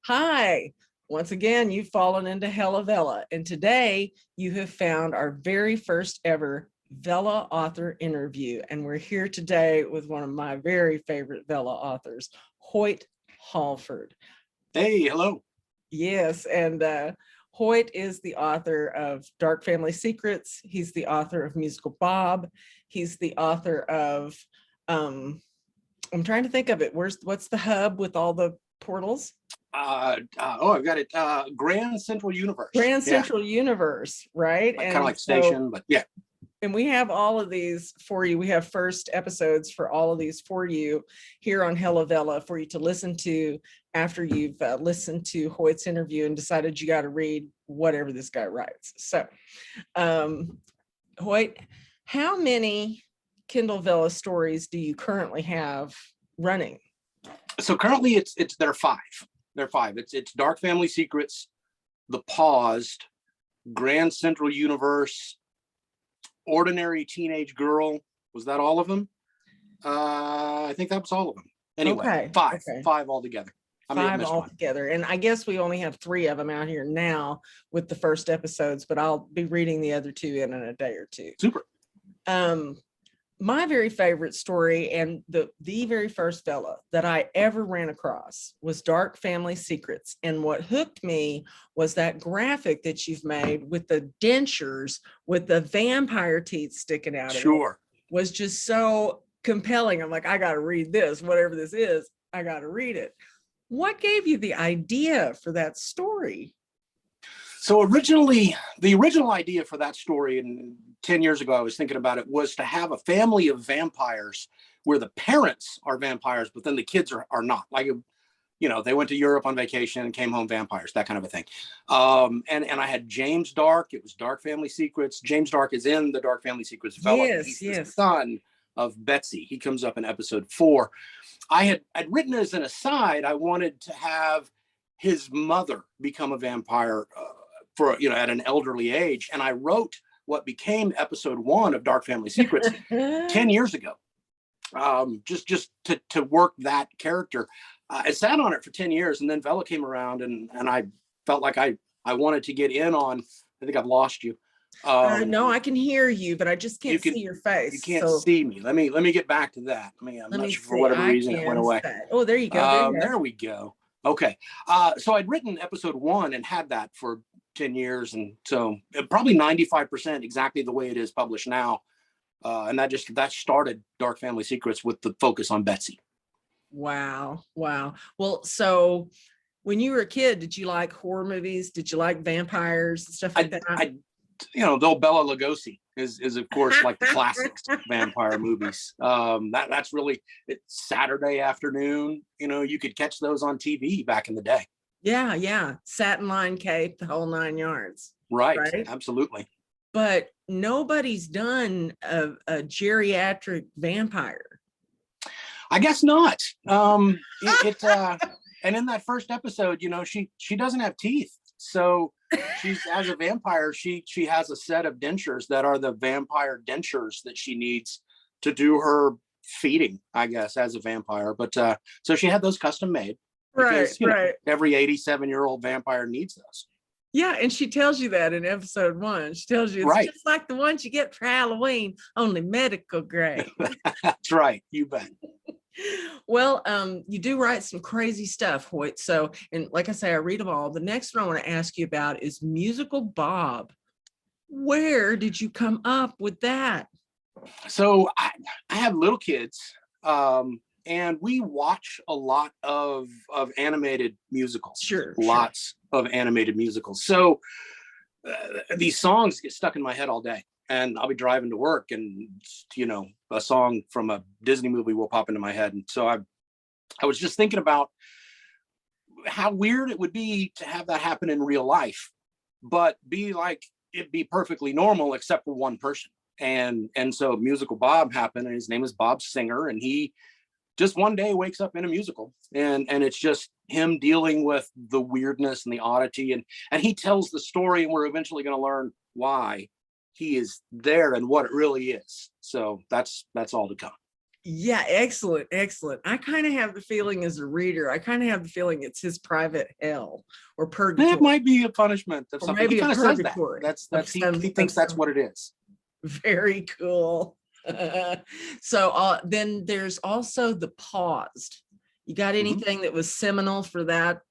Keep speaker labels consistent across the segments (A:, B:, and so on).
A: Hi, once again, you've fallen into Hella Vella, and today you have found our very first ever Vella author interview, and we're here today with one of my very favorite Vella authors, Hoyt Hallford.
B: Hey, hello.
A: Yes, and Hoyt is the author of Dark Family Secrets. He's the author of Musical Bob. He's the author of, I'm trying to think of it. What's the hub with all the portals?
B: I've got it. Grand Central Universe.
A: Grand Central Universe, right?
B: Like, kind of like Station, but yeah.
A: And we have all of these for you. We have first episodes for all of these for you here on Hella Vella for you to listen to after you've listened to Hoyt's interview and decided you got to read whatever this guy writes. So, Hoyt, how many Kindle Vella stories do you currently have running?
B: So currently there are five. There are five. It's Dark Family Secrets, The Paused, Grand Central Universe, Ordinary Teenage Girl. Was that all of them? I think that was all of them. Anyway,
A: okay.
B: Five altogether.
A: Five altogether. And I guess we only have three of them out here now with the first episodes, but I'll be reading the other two in a day or two.
B: Super.
A: My very favorite story and the very first Vella that I ever ran across was Dark Family Secrets. And what hooked me was that graphic that you've made with the dentures with the vampire teeth sticking out.
B: Sure.
A: Was just so compelling. I'm like, I got to read this, whatever this is, I got to read it. What gave you the idea for that story?
B: So originally, the original idea for that story, and 10 years ago, I was thinking about it, was to have a family of vampires where the parents are vampires, but then the kids are not. Like, you know, they went to Europe on vacation and came home vampires, that kind of a thing. And I had James Dark. It was Dark Family Secrets. James Dark is in the Dark Family Secrets Vella. He's the son of Betsy. He comes up in episode 4. I'd written as an aside, I wanted to have his mother become a vampire at an elderly age. And I wrote what became episode 1 of Dark Family Secrets 10 years ago, just to work that character. I sat on it for 10 years, and then Vella came around, and I felt like I wanted to get in on. I think I've lost you.
A: No, I can hear you, but I just can't see your face.
B: You can't see me. Let me get back to that. I'm not sure for whatever reason it went away.
A: Oh, there you go.
B: There we go. Okay. So I'd written episode 1 and had that for 10 years. And so probably 95% exactly the way it is published now. And that started Dark Family Secrets with the focus on Betsy.
A: Wow. Well, so when you were a kid, did you like horror movies? Did you like vampires and stuff like that?
B: Though Bela Lugosi is of course like the classic vampire movies. That's really, it's Saturday afternoon. You know, you could catch those on TV back in the day.
A: Yeah. Satin line cape, the whole 9 yards.
B: Right? Absolutely.
A: But nobody's done a geriatric vampire.
B: I guess not. And in that first episode, you know, she doesn't have teeth. So she's, as a vampire, she has a set of dentures that are the vampire dentures that she needs to do her feeding, I guess, as a vampire. But so she had those custom made. Because, right. Every 87-year-old vampire needs those.
A: Yeah, and she tells you that in episode 1. She tells you it's just like the ones you get for Halloween, only medical grade.
B: That's right. You bet.
A: Well, you do write some crazy stuff, Hoyt. So, and like I say, I read them all. The next one I want to ask you about is Musical Bob. Where did you come up with that?
B: So I have little kids, and we watch a lot of animated musicals.
A: Sure.
B: Lots of animated musicals. So these songs get stuck in my head all day. And I'll be driving to work, and a song from a Disney movie will pop into my head. And so I was just thinking about how weird it would be to have that happen in real life, but it'd be perfectly normal except for one person. And so Musical Bob happened, and his name is Bob Singer, and he just one day wakes up in a musical, and it's just him dealing with the weirdness and the oddity, and he tells the story, and we're eventually going to learn why he is there and what it really is. So that's all to come.
A: Yeah, excellent, excellent. I kind of have the feeling as a reader, I kind of have the feeling it's his private hell or
B: It
A: purgatory,
B: might be a punishment of
A: or
B: something. He
A: maybe a
B: kind of says that.
A: purgatory of
B: He
A: some
B: thinks that's
A: some.
B: what it is.
A: Very cool. So then there's also the paused. You got
B: Mhm.
A: anything that was seminal for that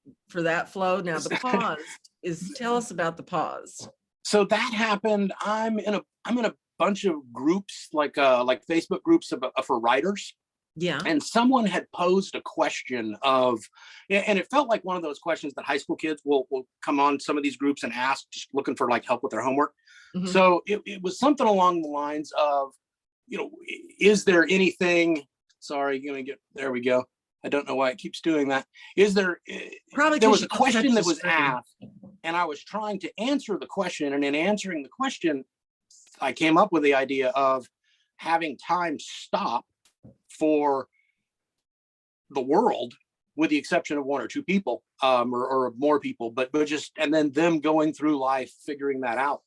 A: flow? Now the paused is, tell us about the paused.
B: So that happened. I'm in a bunch of groups like Facebook groups for writers,
A: Yeah.
B: and someone had posed a question of, and it felt like one of those questions that high school kids will come on some of these groups and ask, just looking for like help with their homework.
A: Mhm.
B: So it was something along the lines of, is there anything, sorry, gonna get, there we go. I don't know why it keeps doing that. Is there,
A: Probably
B: there
A: because
B: was
A: you
B: a
A: don't touch
B: question
A: the
B: that was
A: screen.
B: asked, and I was trying to answer the question. And in answering the question, I came up with the idea of having time stop for the world, with the exception of one or two people, or more people, but just, and then them going through life figuring that out.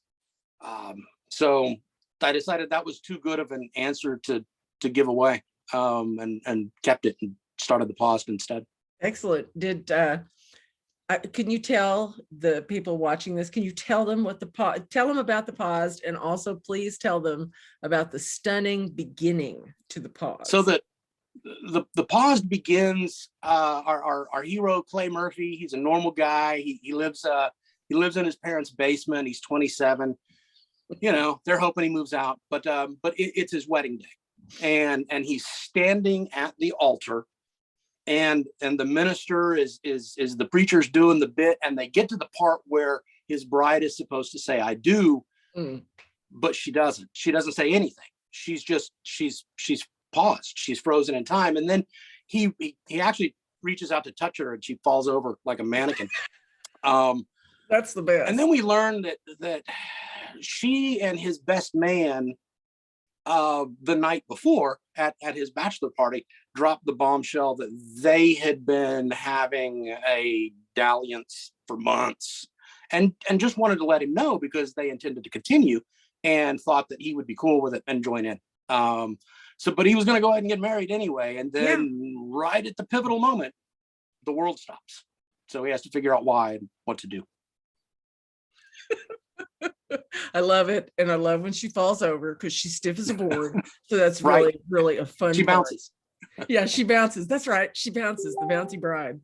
B: So I decided that was too good of an answer to give away, and kept it and started the pause instead.
A: Excellent. Can you tell the people watching this, can you tell them what tell them about the paused, and also please tell them about the stunning beginning to the
B: So
A: pause.
B: that the pause begins, our hero Clay Murphy. He's a normal guy. He lives in his parents' basement. He's 27. They're hoping he moves out, but it's his wedding day, and he's standing at the altar, and the minister is the preacher's doing the bit, and they get to the part where his bride is supposed to say "I do,"
A: Mm.
B: but she doesn't. She doesn't say anything. She's paused. She's frozen in time, and then he actually reaches out to touch her, and she falls over like a mannequin.
A: That's the
B: And
A: best.
B: then we learned that she and his best man, the night before at his bachelor party, dropped the bombshell that they had been having a dalliance for months, and just wanted to let him know because they intended to continue and thought that he would be cool with it and join in. But he was going to go ahead and get married anyway, and
A: Yeah.
B: then right at the pivotal moment, the world stops. So he has to figure out why and what to do.
A: I love it. And I love when she falls over because she's stiff as a board. So that's
B: Right.
A: really, really a fun
B: She
A: part.
B: bounces.
A: Yeah, she bounces. That's right. She bounces, the bouncy bride.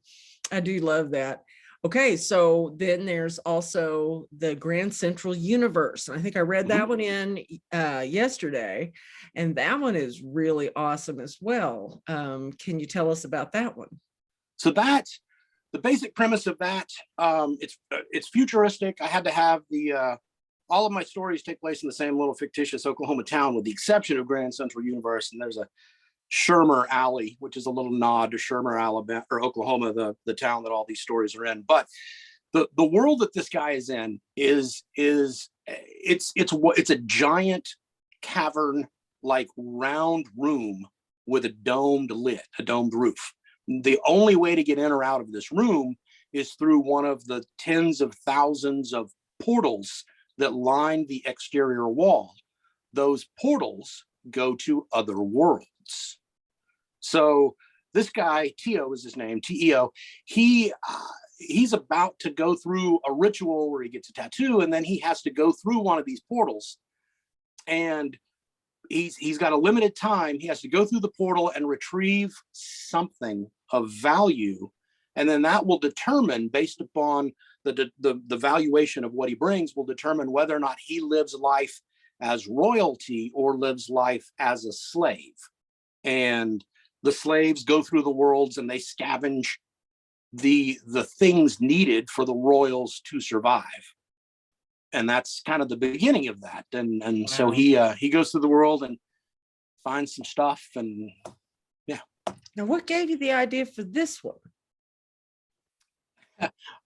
A: I do love that. Okay, so then there's also the Grand Central Universe. I think I read that one in yesterday, and that one is really awesome as well. Can you tell us about that one?
B: So that's the basic premise of that. It's futuristic. I had to have the all of my stories take place in the same little fictitious Oklahoma town, with the exception of Grand Central Universe. And there's a Shermer Alley, which is a little nod to Shermer, Alabama, or Oklahoma, the town that all these stories are in. But the world that this guy is in it's a giant cavern, like round room with a domed lid, a domed roof. The only way to get in or out of this room is through one of the tens of thousands of portals that line the exterior wall. Those portals go to other worlds. So this guy, Teo is his name, Teo, he's about to go through a ritual where he gets a tattoo, and then he has to go through one of these portals, and he's got a limited time. He has to go through the portal and retrieve something of value, and then that will determine, based upon the valuation of what he brings, will determine whether or not he lives life as royalty or lives life as a slave. And the slaves go through the worlds and they scavenge the things needed for the royals to survive. And that's kind of the beginning of that. And
A: Wow.
B: So he goes through the world and finds some stuff, and yeah.
A: Now, what gave you the idea for this one?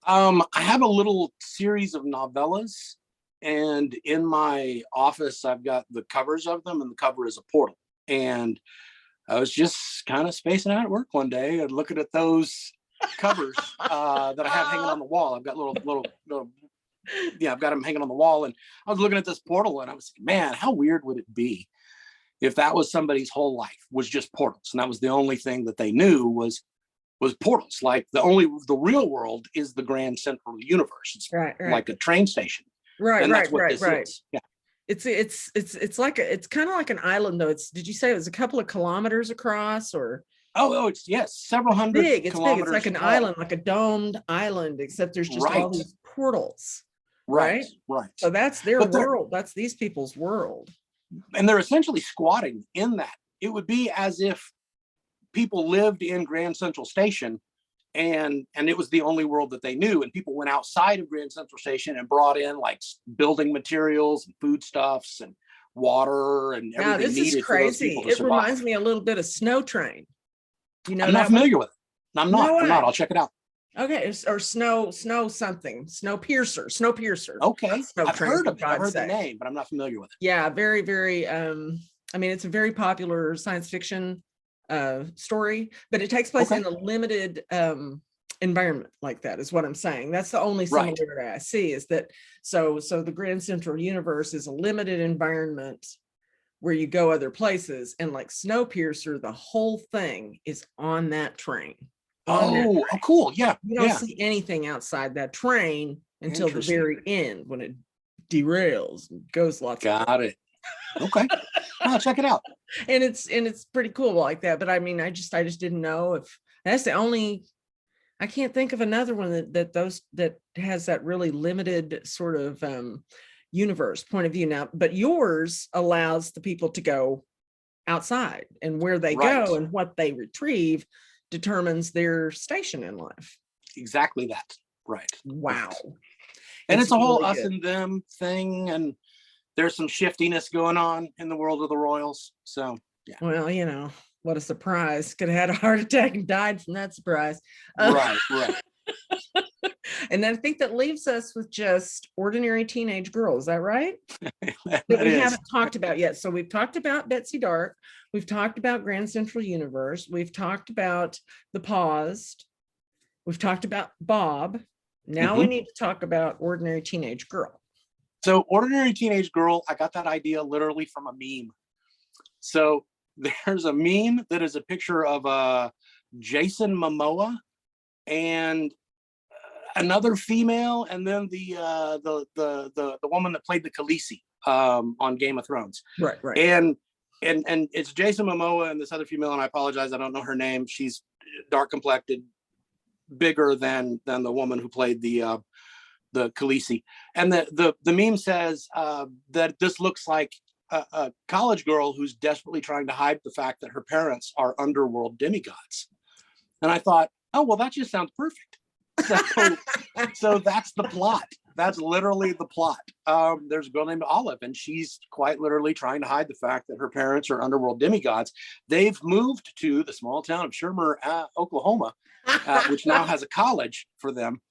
B: I have a little series of novellas, and in my office I've got the covers of them, and the cover is a portal. And I was just kind of spacing out at work one day and looking at those covers that I have hanging on the wall. I've got little I've got them hanging on the wall, and I was looking at this portal, and I was like, man, how weird would it be if that was somebody's whole life, was just portals, and that was the only thing that they knew was portals. Like the real world is the grand central universe. It's
A: right,
B: like a train station.
A: right,
B: And that's
A: right,
B: what
A: right,
B: this
A: right.
B: is. Yeah.
A: It's like it's kind of like an island though. Did you say it was a couple of kilometers across or?
B: Oh, it's yes, several hundred
A: Big. It's big. It's like
B: kilometers
A: an
B: tall.
A: island, like a domed island, except there's just all
B: Right.
A: these portals,
B: Right.
A: right?
B: Right.
A: So that's their
B: But they're
A: world. That's these people's world.
B: essentially squatting in that. It would be as if people lived in Grand Central Station, and it was the only world that they knew, and people went outside of Grand Central Station and brought in like building materials and foodstuffs and water and
A: Now
B: everything
A: this is
B: needed for those
A: crazy.
B: people to
A: It
B: survive.
A: reminds me a little bit of Snow Train. You know
B: I'm not
A: that one?
B: familiar with it. I'm not.
A: No
B: I'm not.
A: way.
B: I'll check it out.
A: Okay, or snow something. Snowpiercer.
B: Okay.
A: Not Snow
B: I've
A: Train,
B: heard
A: for
B: of it. I've
A: God's
B: heard the
A: sake.
B: name, but I'm not familiar with it.
A: Yeah, very, very I mean, it's a very popular science fiction story, but it takes place
B: Okay.
A: in a limited environment like that is what I'm saying. That's the only
B: Right.
A: similarity I see is that so the Grand Central Universe is a limited environment where you go other places, and like Snowpiercer, the whole thing is on that train.
B: Oh, cool. Yeah.
A: You don't
B: Yeah.
A: see anything outside that train until the
B: Interesting.
A: very end when it derails and goes lots of
B: Got it. Okay. I'll check it out.
A: and it's pretty cool like that. But I mean, I just didn't know if that's the only. I can't think of another one that has that really limited sort of universe point of view now. But yours allows the people to go outside, and where they
B: Right.
A: go and what they retrieve determines their station in life.
B: Exactly that. Right.
A: Wow.
B: Right. And it's a whole
A: really
B: us
A: good.
B: and them thing, and there's some shiftiness going on in the world of the Royals. So yeah.
A: Well, you know, what a surprise. Could have had a heart attack and died from that surprise.
B: Right. Right.
A: And I think that leaves us with just ordinary teenage girls. Is that right?
B: That
A: That we
B: is.
A: haven't talked about yet. So we've talked about Betsy Dark. We've talked about Grand Central Universe. We've talked about The Paused. We've talked about Bob. Now we need to talk about Ordinary Teenage Girl.
B: So ordinary teenage girl, I got that idea literally from a meme. So there's a meme that is a picture of Jason Momoa and another female, and then the woman that played the Khaleesi on Game of Thrones.
A: Right.
B: And it's Jason Momoa and this other female, and I apologize, I don't know her name. She's dark complected, bigger than the woman who played the Khaleesi. And the meme says that this looks like a college girl who's desperately trying to hide the fact that her parents are underworld demigods. And I thought, oh, well, that just sounds perfect. So that's the plot. That's literally the plot. There's a girl named Olive, and she's quite literally trying to hide the fact that her parents are underworld demigods. They've moved to the small town of Shermer, Oklahoma, which now has a college for them,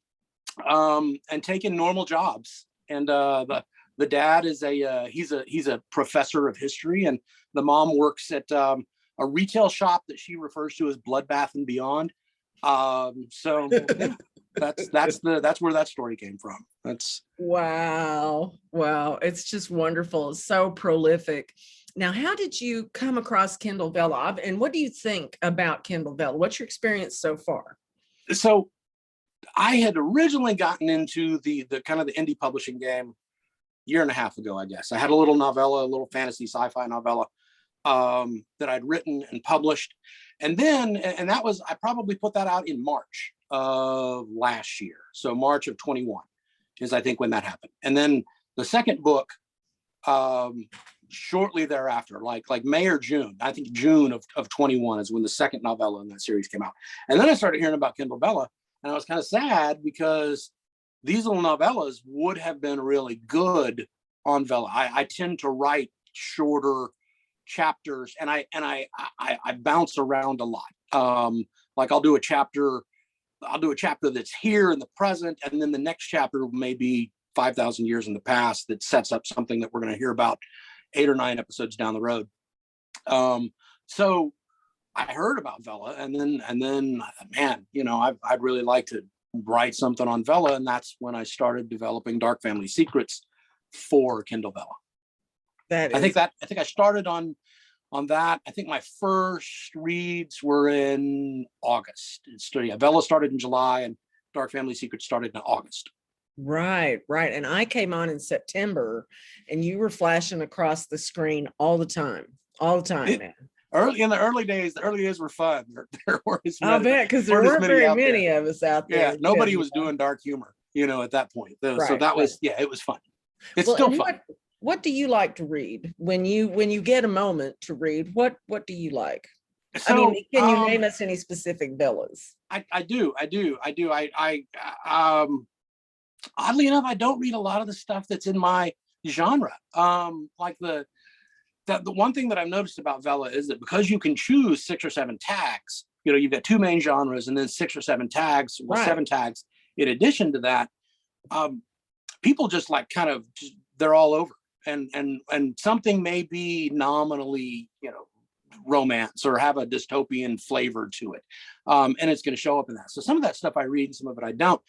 B: and taken normal jobs. And the dad is he's a professor of history, and the mom works at a retail shop that she refers to as Bloodbath and Beyond. So yeah, that's where that story came from. That's
A: wow. It's just wonderful. It's so prolific. Now, how did you come across Kindle Vella, and what do you think about Kindle Vella? What's your experience so far?
B: So I had originally gotten into the kind of the indie publishing game a year and a half ago, I guess. I had a little novella, a little fantasy sci-fi novella that I'd written and published. And that was, I probably put that out in March of last year. So March of 21 is, I think, when that happened. And then the second book, shortly thereafter, like May or June, I think June of 21 is when the second novella in that series came out. And then I started hearing about Kindle Vella, and I was kind of sad because these little novellas would have been really good on Vella. I tend to write shorter chapters, and I bounce around a lot. Like I'll do a chapter that's here in the present, and then the next chapter may be 5,000 years in the past that sets up something that we're going to hear about 8 or 9 episodes down the road. So I heard about Vella, and then I thought, man, I'd really like to write something on Vella, and that's when I started developing Dark Family Secrets for Kindle Vella. I think I started on on that. I think my first reads were in August. Vella started in July and Dark Family Secrets started in August.
A: Right. And I came on in September and you were flashing across the screen all the time, man.
B: In the early days were fun. There were as
A: I'll
B: many,
A: bet, because there weren't very many
B: there.
A: of us out there.
B: Yeah, nobody was doing dark humor, at that point. So that was, it was fun. It's still fun.
A: What do you like to read when you get a moment to read? What do you like?
B: So,
A: I mean, can you name us any specific Vellas?
B: I do. Oddly enough, I don't read a lot of the stuff that's in my genre. Like the one thing that I've noticed about Vella is that because you can choose 6 or 7 tags, you've got 2 main genres and then 6 or 7 tags, 7 tags in addition to that. People just like they're all over, and something may be nominally, romance or have a dystopian flavor to it, and it's going to show up in that. So some of that stuff I read and some of it I don't.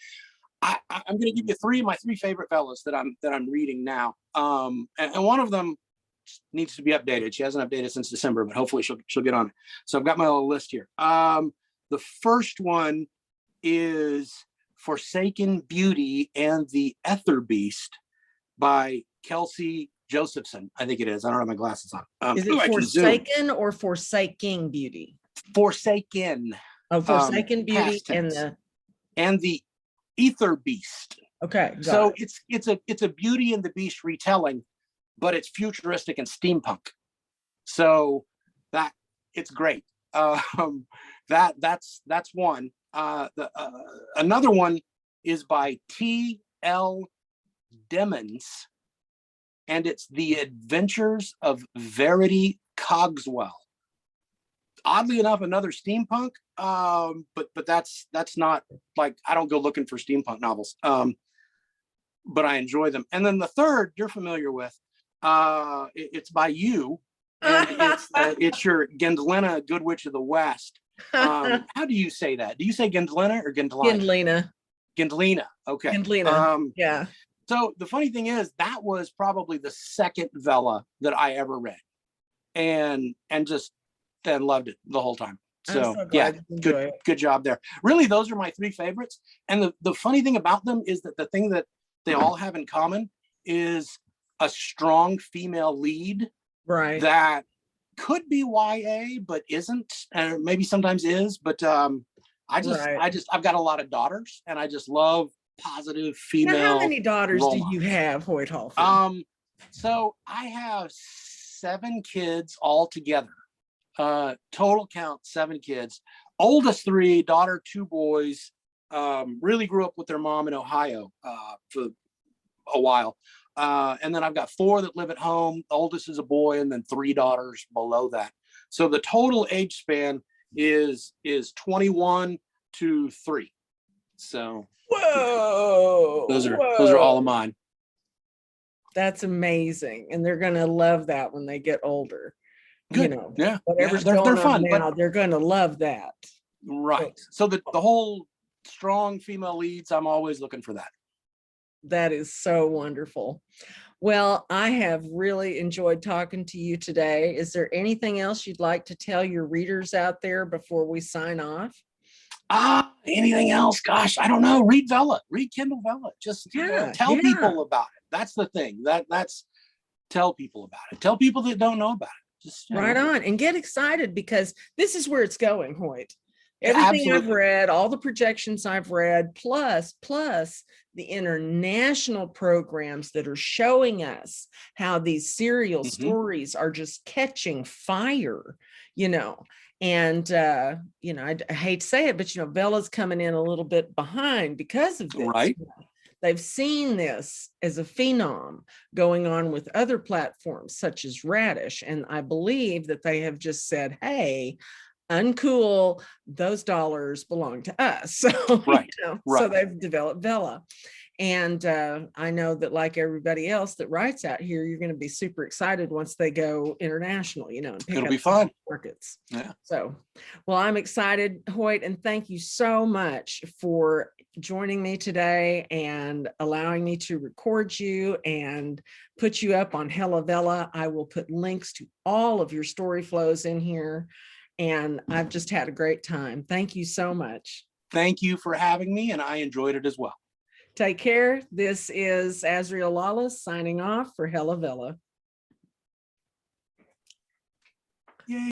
B: I'm going to give you my three favorite Vellas that I'm reading now, and one of them needs to be updated. She hasn't updated since December, but hopefully she'll get on it. So I've got my little list here. The first one is Forsaken Beauty and the Ether Beast by Kelsey Josephson. I think it is. I don't have my glasses on.
A: Is it Forsaken or Forsaking Beauty?
B: Forsaken.
A: Oh, Forsaken Beauty
B: and the Ether Beast.
A: Okay.
B: So it's a Beauty and the Beast retelling, but it's futuristic and steampunk. So that it's great. That's one. Another one is by T.L. Demons, and it's The Adventures of Verity Cogswell. Oddly enough, another steampunk, but that's not like, I don't go looking for steampunk novels, but I enjoy them. And then the third you're familiar with, it's by you, and it's your Gendlina, Good Witch of the West. How do you say that? Do you say Gendlina or Gendlina? Gendlina. Okay.
A: Gendlina. Yeah.
B: So the funny thing is, that was probably the second Vella that I ever read, and just then loved it the whole time. So yeah, good job there. Really, those are my 3 favorites. And the funny thing about them is that the thing that they all have in common is a strong female lead,
A: right?
B: That could be YA, but isn't, and maybe sometimes is. But I've got a lot of daughters, and I just love positive female.
A: Now, how many daughters do you have, Hoyt Hallford?
B: So I have 7 kids all together. Total count 7 kids. Oldest 3, daughter 2 boys. Really grew up with their mom in Ohio for a while. And then I've got 4 that live at home. The oldest is a boy, and then 3 daughters below that. So the total age span is 21 to 3. So
A: whoa,
B: those are all of mine.
A: That's amazing, and they're gonna love that when they get older.
B: Good.
A: Whatever's going on now, they're gonna love that.
B: Right. So the whole strong female leads, I'm always looking for that.
A: That is so wonderful. Well, I have really enjoyed talking to you today. Is there anything else you'd like to tell your readers out there before we sign off?
B: Anything else? Gosh, I don't know. Read Vella. Read Kindle Vella. Just tell people about it. That's the thing. That's tell people about it. Tell people that don't know about it. Just
A: right on, and get excited, because this is where it's going, Hoyt. Everything I've read, all the projections I've read, plus the international programs that are showing us how these serial stories are just catching fire, and I hate to say it, but Vella's coming in a little bit behind because of this.
B: Right.
A: They've seen this as a phenom going on with other platforms such as Radish, and I believe that they have just said, hey, uncool, those dollars belong to us. So,
B: right.
A: So they've developed Vella. And I know that, like everybody else that writes out here, you're going to be super excited once they go international, you know, and pick
B: It'll
A: up
B: be fun.
A: markets.
B: Yeah.
A: So, well, I'm excited, Hoyt, and thank you so much for joining me today and allowing me to record you and put you up on Hella Vella. I will put links to all of your story flows in here, and I've just had a great time. Thank you so much.
B: Thank you for having me, and I enjoyed it as well.
A: Take care. This is Azriel Lawless signing off for Hella Vella.
B: Yay.